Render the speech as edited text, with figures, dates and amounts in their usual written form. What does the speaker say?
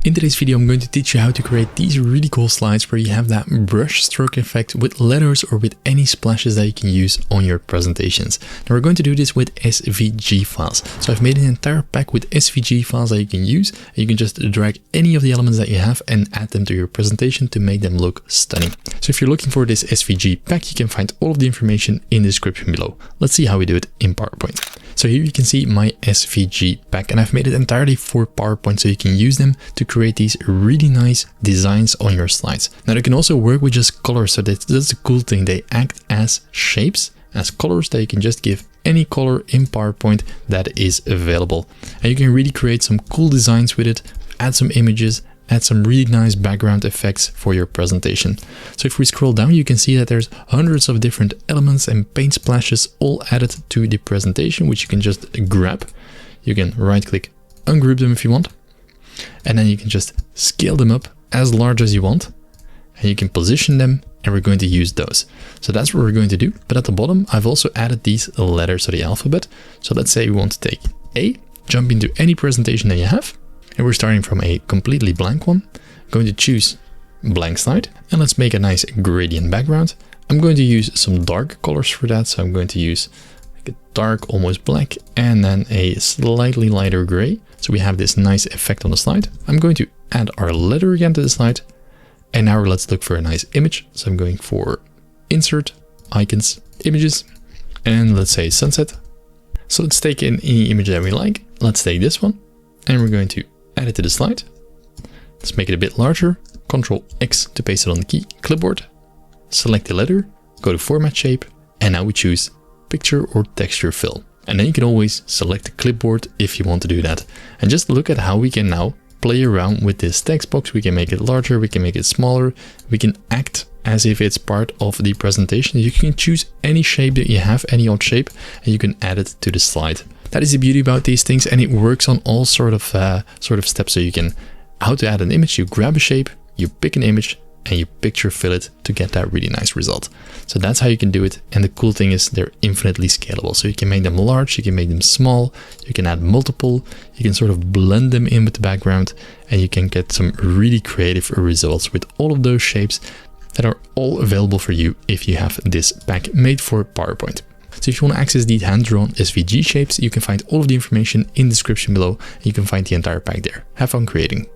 In today's video, I'm going to teach you how to create these really cool slides where you have that brush stroke effect with letters or with any splashes that you can use on your presentations. Now we're going to do this with SVG files. So I've made an entire pack with SVG files that you can use. And you can just drag any of the elements that you have and add them to your presentation to make them look stunning. So if you're looking for this SVG pack, you can find all of the information in the description below. Let's see how we do it in PowerPoint. So here you can see my SVG pack, and I've made it entirely for PowerPoint so you can use them to create these really nice designs on your slides. Now they can also work with just colors, so that's the cool thing. They act as shapes, as colors that you can just give any color in PowerPoint that is available. And you can really create some cool designs with it, add some images, add some really nice background effects for your presentation. So if we scroll down, you can see that there's hundreds of different elements and paint splashes all added to the presentation, which you can just grab. You can right click, ungroup them if you want. And then you can just scale them up as large as you want. And you can position them, and we're going to use those. So that's what we're going to do. But at the bottom, I've also added these letters of the alphabet. So let's say we want to take A, jump into any presentation that you have. And we're starting from a completely blank one. I'm going to choose blank slide, and let's make a nice gradient background. I'm going to use some dark colors for that. So I'm going to use like a dark, almost black, and then a slightly lighter gray. So we have this nice effect on the slide. I'm going to add our letter again to the slide. And now let's look for a nice image. So I'm going for insert, icons, images, and let's say sunset. So let's take in any image that we like. Let's take this one, and we're going to add it to the slide. Let's make it a bit larger. Ctrl X to paste it on the clipboard. Select the letter, go to format shape, and now we choose picture or texture fill. And then you can always select the clipboard if you want to do that. And just look at how we can now play around with this text box. We can make it larger, we can make it smaller, we can act as if it's part of the presentation. You can choose any shape that you have, any odd shape, and you can add it to the slide. That is the beauty about these things, and it works on all sort of steps. So you can, how to add an image, you grab a shape, you pick an image, and you picture fill it to get that really nice result. So that's how you can do it. And the cool thing is they're infinitely scalable. So you can make them large, you can make them small, you can add multiple, you can sort of blend them in with the background, and you can get some really creative results with all of those shapes that are all available for you if you have this pack made for PowerPoint. So if you want to access these hand-drawn SVG shapes, you can find all of the information in the description below, and you can find the entire pack there. Have fun creating.